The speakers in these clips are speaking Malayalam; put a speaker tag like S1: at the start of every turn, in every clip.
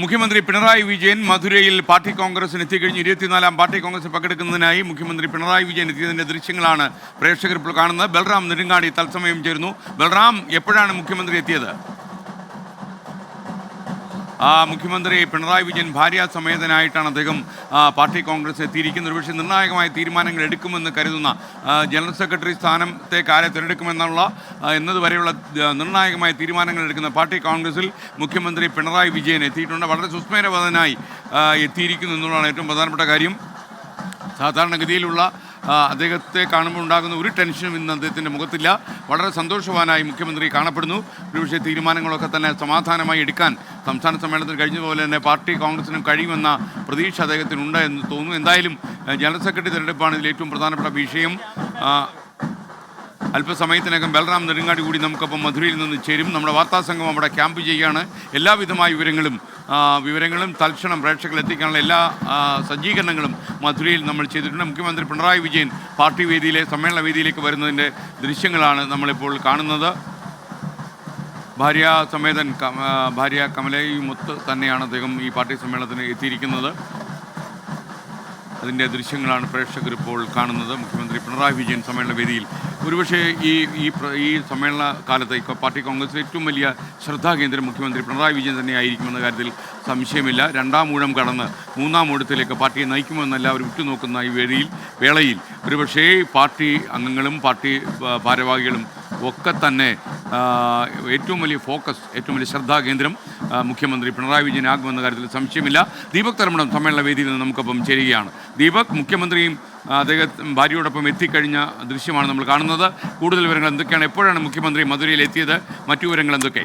S1: മുഖ്യമന്ത്രി പിണറായി വിജയൻ മധുരയിൽ പാർട്ടി കോൺഗ്രസിന് എത്തിക്കഴിഞ്ഞ് 24ാം പാർട്ടി കോൺഗ്രസിൽ പങ്കെടുക്കുന്നതിനായി മുഖ്യമന്ത്രി പിണറായി വിജയൻ എത്തിയതിൻ്റെ ദൃശ്യങ്ങളാണ് പ്രേക്ഷകർ ഇപ്പോൾ കാണുന്നത്. ബൽറാം നെടുങ്ങാടി തത്സമയം ചേരുന്നു. ബൽറാം, എപ്പോഴാണ് മുഖ്യമന്ത്രി എത്തിയത്? മുഖ്യമന്ത്രി പിണറായി വിജയൻ ഭാര്യാസമേതനായിട്ടാണ് അദ്ദേഹം പാർട്ടി കോൺഗ്രസ് എത്തിയിരിക്കുന്നത്. ഒരുപക്ഷെ നിർണായകമായ തീരുമാനങ്ങൾ എടുക്കുമെന്ന് കരുതുന്ന ജനറൽ സെക്രട്ടറി സ്ഥാനത്തേക്ക് ആരെ തിരഞ്ഞെടുക്കുമെന്നുള്ള എന്നതുവരെയുള്ള നിർണായകമായ തീരുമാനങ്ങൾ എടുക്കുന്ന പാർട്ടി കോൺഗ്രസിൽ മുഖ്യമന്ത്രി പിണറായി വിജയൻ എത്തിയിട്ടുണ്ട്. വളരെ സുസ്മേരവദനായി എത്തിയിരിക്കുന്നു എന്നുള്ളതാണ് ഏറ്റവും പ്രധാനപ്പെട്ട കാര്യം. സാധാരണഗതിയിലുള്ള അദ്ദേഹത്തെ കാണുമ്പോൾ ഉണ്ടാകുന്ന ഒരു ടെൻഷനും ഇന്ന് അദ്ദേഹത്തിൻ്റെ മുഖത്തില്ല. വളരെ സന്തോഷവാനായി മുഖ്യമന്ത്രി കാണപ്പെടുന്നു. ഒരുപക്ഷെ തീരുമാനങ്ങളൊക്കെ തന്നെ സമാധാനമായി എടുക്കാൻ സംസ്ഥാന സമ്മേളനത്തിൽ കഴിഞ്ഞതുപോലെ തന്നെ പാർട്ടി കോൺഗ്രസിനും കഴിയുമെന്ന പ്രതീക്ഷ അദ്ദേഹത്തിനുണ്ട് എന്ന് തോന്നുന്നു. എന്തായാലും ജനറൽ സെക്രട്ടറി തിരഞ്ഞെടുപ്പാണ് ഇതിൽ ഏറ്റവും പ്രധാനപ്പെട്ട വിഷയം. അല്പസമയത്തിനകം ബൽറാം നെടുങ്ങാടി കൂടി നമുക്കൊപ്പം മധുരയിൽ നിന്ന് ചേരും. നമ്മുടെ വാർത്താസംഘം അവിടെ ക്യാമ്പ് ചെയ്യുകയാണ്. എല്ലാവിധമായ വിവരങ്ങളും തൽക്ഷണം പ്രേക്ഷകരിൽ എത്തിക്കാനുള്ള എല്ലാ സജ്ജീകരണങ്ങളും മധുരയിൽ നമ്മൾ ചെയ്തിട്ടുണ്ട്. മുഖ്യമന്ത്രി പിണറായി വിജയൻ പാർട്ടി സമ്മേളന വേദിയിലേക്ക് വരുന്നതിൻ്റെ ദൃശ്യങ്ങളാണ് നമ്മളിപ്പോൾ കാണുന്നത്. ഭാര്യ കമലയുമൊത്ത് തന്നെയാണ് അദ്ദേഹം ഈ പാർട്ടി സമ്മേളനത്തിന് എത്തിയിരിക്കുന്നത്. അതിൻ്റെ ദൃശ്യങ്ങളാണ് പ്രേക്ഷകർ ഇപ്പോൾ കാണുന്നത്. മുഖ്യമന്ത്രി പിണറായി വിജയൻ സമ്മേളന വേദിയിൽ ഒരുപക്ഷെ ഈ സമ്മേളന കാലത്ത് പാർട്ടി കോൺഗ്രസ് ഏറ്റവും വലിയ ശ്രദ്ധാകേന്ദ്രം മുഖ്യമന്ത്രി പിണറായി വിജയൻ തന്നെയായിരിക്കുമെന്ന കാര്യത്തിൽ സംശയമില്ല. രണ്ടാം ഊഴം കടന്ന് മൂന്നാം ഊഴത്തിലേക്ക് പാർട്ടിയെ നയിക്കുമെന്ന് എല്ലാവരും ഉറ്റുനോക്കുന്ന ഈ വേളയിൽ ഒരുപക്ഷെ പാർട്ടി അംഗങ്ങളും പാർട്ടി ഭാരവാഹികളും ഒക്കെ തന്നെ ഏറ്റവും വലിയ ഫോക്കസ്, ഏറ്റവും വലിയ ശ്രദ്ധാകേന്ദ്രം മുഖ്യമന്ത്രി പിണറായി വിജയനാകുമെന്ന കാര്യത്തിൽ സംശയമില്ല. ദീപക് തർമ്മടം സമ്മേളന വേദിയിൽ നിന്ന് നമുക്കൊപ്പം ചേരുകയാണ്. ദീപക്, മുഖ്യമന്ത്രിയും ഭാര്യയോടൊപ്പം എത്തിക്കഴിഞ്ഞ ദൃശ്യമാണ് നമ്മൾ കാണുന്നത്. കൂടുതൽ വിവരങ്ങൾ എന്തൊക്കെയാണ്? എപ്പോഴാണ് മുഖ്യമന്ത്രി മധുരയിൽ എത്തിയത്? മറ്റു വിവരങ്ങൾ എന്തൊക്കെ?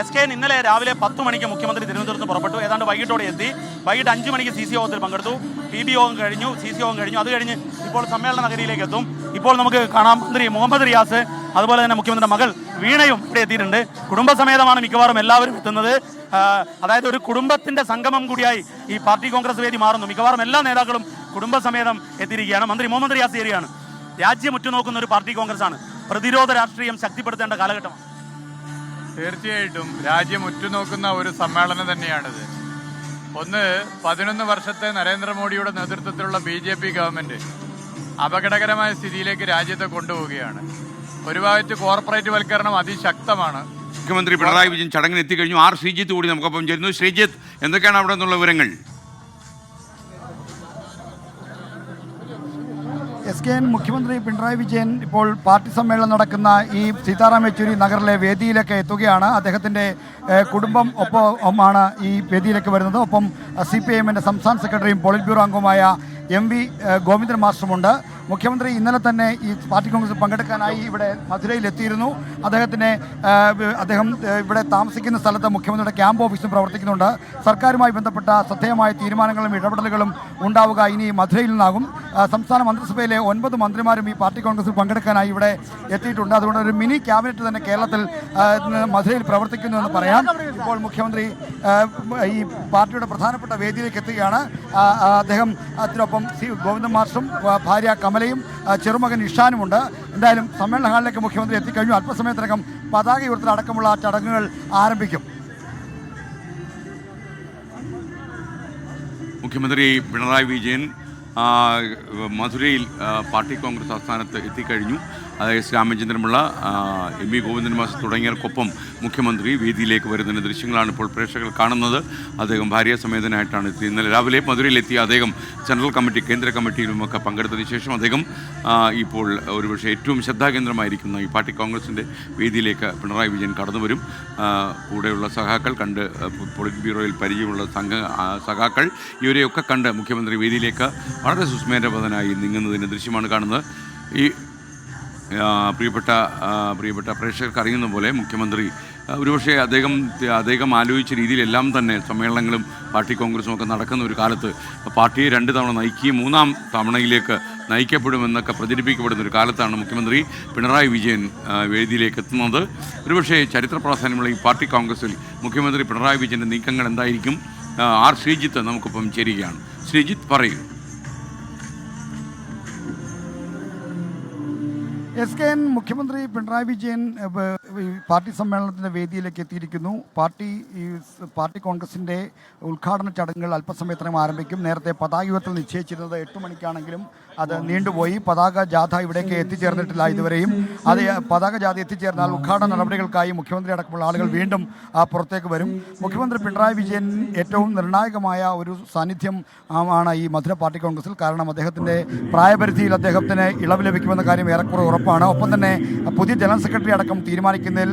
S2: SKN ഇന്നലെ രാവിലെ 10 മണിക്ക് മുഖ്യമന്ത്രി തിരുവനന്തപുരത്ത് പുറപ്പെട്ടു. ഏതാണ്ട് വൈകിട്ടോടെ എത്തി. വൈകിട്ട് 5 മണിക്ക് CC യോഗത്തിൽ പങ്കെടുത്തു. PB യോഗം കഴിഞ്ഞു, CC യോഗം കഴിഞ്ഞു. അത് കഴിഞ്ഞ് ഇപ്പോൾ സമ്മേളന നഗരിയിലേക്ക് എത്തും. ഇപ്പോൾ നമുക്ക് കാണാം മന്ത്രി മുഹമ്മദ് റിയാസ്, അതുപോലെ തന്നെ മുഖ്യമന്ത്രിയുടെ മകൾ വീണയും ഇവിടെ എത്തിയിട്ടുണ്ട്. കുടുംബസമേതമാണ് മിക്കവാറും എല്ലാവരും എത്തുന്നത്. അതായത് ഒരു കുടുംബത്തിന്റെ സംഗമം കൂടിയായി ഈ പാർട്ടി കോൺഗ്രസ് വേദി മാറുന്നു. മിക്കവാറും എല്ലാ നേതാക്കളും കുടുംബസമേതം എത്തിയിരിക്കുകയാണ്. മന്ത്രി മുഹമ്മദ് റിയാസ് ചേരുകയാണ്. രാജ്യം ഉറ്റുനോക്കുന്ന ഒരു പാർട്ടി കോൺഗ്രസ് ആണ്. പ്രതിരോധ രാഷ്ട്രീയം ശക്തിപ്പെടുത്തേണ്ട കാലഘട്ടമാണ്.
S3: തീർച്ചയായിട്ടും രാജ്യം ഉറ്റുനോക്കുന്ന ഒരു സമ്മേളനം തന്നെയാണിത്. ഒന്ന്, 11 വർഷത്തെ നരേന്ദ്രമോദിയുടെ നേതൃത്വത്തിലുള്ള BJP ഗവൺമെന്റ് അപകടകരമായ സ്ഥിതിയിലേക്ക് രാജ്യത്തെ കൊണ്ടുപോവുകയാണ്. ഒരു ഭാഗത്ത് കോർപ്പറേറ്റ് വൽക്കരണം അതിശക്തമാണ്.
S1: മുഖ്യമന്ത്രി പിണറായി വിജയൻ ചടങ്ങിന് എത്തിക്കഴിഞ്ഞു. ശ്രീജിത്ത് കൂടി നമുക്കൊപ്പം ചേരുന്നു. ശ്രീജിത്ത്, എന്തൊക്കെയാണ് അവിടെ നിന്നുള്ള വിവരങ്ങൾ?
S4: SKN മുഖ്യമന്ത്രി പിണറായി വിജയൻ ഇപ്പോൾ പാർട്ടി സമ്മേളനം നടക്കുന്ന ഈ സീതാറാം യെച്ചൂരി നഗറിലെ വേദിയിലേക്ക് എത്തുകയാണ്. അദ്ദേഹത്തിൻ്റെ കുടുംബം ഒപ്പമാണ് ഈ വേദിയിലേക്ക് വരുന്നത്. ഒപ്പം CPIM-ൻ്റെ സംസ്ഥാന സെക്രട്ടറിയും പോളിറ്റ് ബ്യൂറോ അംഗവുമായ MV ഗോവിന്ദൻ മാസ്റ്ററുമുണ്ട്. മുഖ്യമന്ത്രി ഇന്നലെ തന്നെ ഈ പാർട്ടി കോൺഗ്രസിൽ പങ്കെടുക്കാനായി ഇവിടെ മധുരയിൽ എത്തിയിരുന്നു. അദ്ദേഹം ഇവിടെ താമസിക്കുന്ന സ്ഥലത്ത് മുഖ്യമന്ത്രിയുടെ ക്യാമ്പ് ഓഫീസും പ്രവർത്തിക്കുന്നുണ്ട്. സർക്കാരുമായി ബന്ധപ്പെട്ട ശ്രദ്ധേയമായ തീരുമാനങ്ങളും ഇടപെടലുകളും ഉണ്ടാവുക ഇനി മധുരയിൽ നിന്നാകും. സംസ്ഥാന മന്ത്രിസഭയിലെ 9 മന്ത്രിമാരും ഈ പാർട്ടി കോൺഗ്രസിൽ പങ്കെടുക്കാനായി ഇവിടെ എത്തിയിട്ടുണ്ട്. അതുകൊണ്ട് ഒരു മിനി ക്യാബിനറ്റ് തന്നെ കേരളത്തിൽ മധുരയിൽ പ്രവർത്തിക്കുന്നു എന്ന് പറയാം. ഇപ്പോൾ മുഖ്യമന്ത്രി ഈ പാർട്ടിയുടെ പ്രധാനപ്പെട്ട വേദിയിലേക്ക് എത്തുകയാണ്. അദ്ദേഹം അതിനൊപ്പം ഗോവിന്ദൻ മാസ്റ്ററും ഭാര്യ കമലയും ചെറുമകൻ ഇഷാനുമുണ്ട്. എന്തായാലും സമ്മേളന ഹാളിലേക്ക് മുഖ്യമന്ത്രി എത്തിക്കഴിഞ്ഞു. അല്പസമയത്തിനകം പതാക ഉയർത്തൽ അടക്കമുള്ള ചടങ്ങുകൾ ആരംഭിക്കും.
S1: മുഖ്യമന്ത്രി പിണറായി വിജയൻ മധുരയിൽ പാർട്ടി കോൺഗ്രസ് ആസ്ഥാനത്ത് എത്തിക്കഴിഞ്ഞു. അതായത് രാമചന്ദ്രൻപിള്ള, MV ഗോവിന്ദൻ മാസ്റ്റർ തുടങ്ങിയവർക്കൊപ്പം മുഖ്യമന്ത്രി വേദിയിലേക്ക് വരുന്നതിൻ്റെ ദൃശ്യങ്ങളാണ് ഇപ്പോൾ പ്രേക്ഷകർ കാണുന്നത്. അദ്ദേഹം ഭാര്യാസമേതനായിട്ടാണ് എത്തിയത്. ഇന്നലെ രാവിലെ മധുരയിലെത്തിയ അദ്ദേഹം ജനറൽ കമ്മിറ്റി, കേന്ദ്ര കമ്മിറ്റിയിലുമൊക്കെ പങ്കെടുത്തതിന് ശേഷം അദ്ദേഹം ഇപ്പോൾ ഒരുപക്ഷെ ഏറ്റവും ശ്രദ്ധാകേന്ദ്രമായിരിക്കുന്ന ഈ പാർട്ടി കോൺഗ്രസിൻ്റെ വേദിയിലേക്ക് പിണറായി വിജയൻ കടന്നു വരും. കൂടെയുള്ള സഖാക്കൾ പോളിറ്റ് ബ്യൂറോയിൽ പരിചയമുള്ള സഖാക്കൾ ഇവരെയൊക്കെ കണ്ട് മുഖ്യമന്ത്രി വേദിയിലേക്ക് വളരെ സുസ്മേരവദനായി നീങ്ങുന്നതിൻ്റെ ദൃശ്യമാണ് കാണുന്നത്. ഈ പ്രിയപ്പെട്ട പ്രേക്ഷകർക്ക് അറിയുന്ന പോലെ മുഖ്യമന്ത്രി ഒരുപക്ഷെ അദ്ദേഹം ആലോചിച്ച രീതിയിലെല്ലാം തന്നെ സമ്മേളനങ്ങളും പാർട്ടി കോൺഗ്രസും ഒക്കെ നടക്കുന്ന ഒരു കാലത്ത് പാർട്ടിയെ 2 തവണ നയിക്കുകയും 3-ാം തവണയിലേക്ക് നയിക്കപ്പെടുമെന്നൊക്കെ പ്രചരിപ്പിക്കപ്പെടുന്ന ഒരു കാലത്താണ് മുഖ്യമന്ത്രി പിണറായി വിജയൻ വേദിയിലേക്ക് എത്തുന്നത്. ഒരുപക്ഷെ ചരിത്ര പ്രാധാന്യമുള്ള ഈ പാർട്ടി കോൺഗ്രസിൽ മുഖ്യമന്ത്രി പിണറായി വിജയൻ്റെ നീക്കങ്ങൾ എന്തായിരിക്കും? ശ്രീജിത്ത് നമുക്കൊപ്പം ചേരുകയാണ്. ശ്രീജിത്ത്, പറയൂ.
S4: SKN മുഖ്യമന്ത്രി പിണറായി വിജയൻ ഈ പാർട്ടി സമ്മേളനത്തിൻ്റെ വേദിയിലേക്ക് എത്തിയിരിക്കുന്നു. പാർട്ടി കോൺഗ്രസിൻ്റെ ഉദ്ഘാടന ചടങ്ങുകൾ അല്പസമയത്തിനകം ആരംഭിക്കും. നേരത്തെ പതാക ഉയർത്തൽ നിശ്ചയിച്ചിരുന്നത് 8 മണിക്കാണെങ്കിലും അത് നീണ്ടുപോയി. പതാക ജാഥ ഇവിടേക്ക് എത്തിച്ചേർന്നിട്ടില്ല ഇതുവരെയും. അത് പതാക ജാഥ എത്തിച്ചേർന്നാൽ ഉദ്ഘാടന നടപടികൾക്കായി മുഖ്യമന്ത്രി അടക്കമുള്ള ആളുകൾ വീണ്ടും പുറത്തേക്ക് വരും. മുഖ്യമന്ത്രി പിണറായി വിജയൻ ഏറ്റവും നിർണായകമായ ഒരു സാന്നിധ്യം ആണ് ഈ മധുര പാർട്ടി കോൺഗ്രസിൽ. കാരണം അദ്ദേഹത്തിൻ്റെ പ്രായപരിധിയിൽ അദ്ദേഹത്തിന് ഇളവ് ലഭിക്കുമെന്ന കാര്യം ഏറെക്കുറെ ഉറപ്പാണ്. ഒപ്പം തന്നെ പുതിയ ജനറൽ സെക്രട്ടറി അടക്കം തീരുമാനിക്കുന്നതിൽ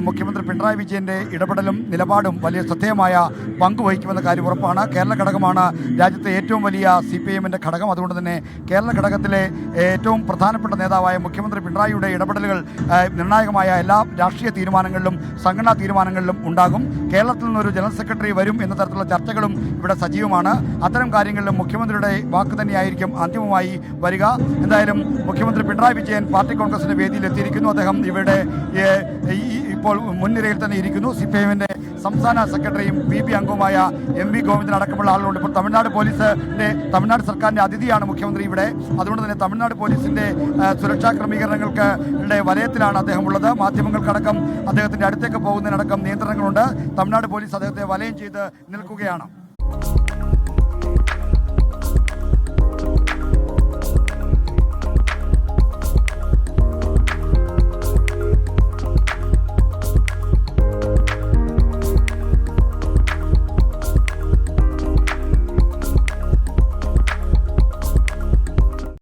S4: മുഖ്യമന്ത്രി പിണറായി വിജയൻ്റെ ഇടപെടലും നിലപാടും വലിയ ശ്രദ്ധേയമായ പങ്ക് വഹിക്കുമെന്ന കാര്യം ഉറപ്പാണ്. കേരള ഘടകമാണ് രാജ്യത്തെ ഏറ്റവും വലിയ CPIMൻ്റെ ഘടകം. അതുകൊണ്ട് തന്നെ കേരള ഘടകത്തിലെ ഏറ്റവും പ്രധാനപ്പെട്ട നേതാവായ മുഖ്യമന്ത്രി പിണറായിയുടെ ഇടപെടലുകൾ നിർണായകമായ എല്ലാ രാഷ്ട്രീയ തീരുമാനങ്ങളിലും സംഘടനാ തീരുമാനങ്ങളിലും ഉണ്ടാകും. കേരളത്തിൽ നിന്നൊരു ജനറൽ സെക്രട്ടറി വരും എന്ന തരത്തിലുള്ള ചർച്ചകളും ഇവിടെ സജീവമാണ്. അത്തരം കാര്യങ്ങളിലും മുഖ്യമന്ത്രിയുടെ വാക്ക് തന്നെയായിരിക്കും അന്തിമമായി വരിക. എന്തായാലും മുഖ്യമന്ത്രി പിണറായി വിജയൻ പാർട്ടി കോൺഗ്രസിൻ്റെ വേദിയിൽ എത്തിയിരിക്കുന്നു. അദ്ദേഹം ഇവിടെ ഇപ്പോൾ മുൻനിരയിൽ തന്നെ ഇരിക്കുന്നു. CPIMൻ്റെ സംസ്ഥാന സെക്രട്ടറിയും PB അംഗവുമായ MV ഗോവിന്ദൻ അടക്കമുള്ള ആളുകളുണ്ട്. ഇപ്പോൾ തമിഴ്നാട് സർക്കാരിൻ്റെ അതിഥിയാണ് മുഖ്യമന്ത്രി ഇവിടെ. അതുകൊണ്ട് തന്നെ തമിഴ്നാട് പോലീസിൻ്റെ സുരക്ഷാ ക്രമീകരണങ്ങൾക്ക് വലയത്തിലാണ് അദ്ദേഹം ഉള്ളത്. മാധ്യമങ്ങൾക്കടക്കം അദ്ദേഹത്തിൻ്റെ അടുത്തേക്ക് പോകുന്നതിനടക്കം നിയന്ത്രണങ്ങളുണ്ട്. തമിഴ്നാട് പോലീസ് അദ്ദേഹത്തെ വലയം ചെയ്ത് നിൽക്കുകയാണ്.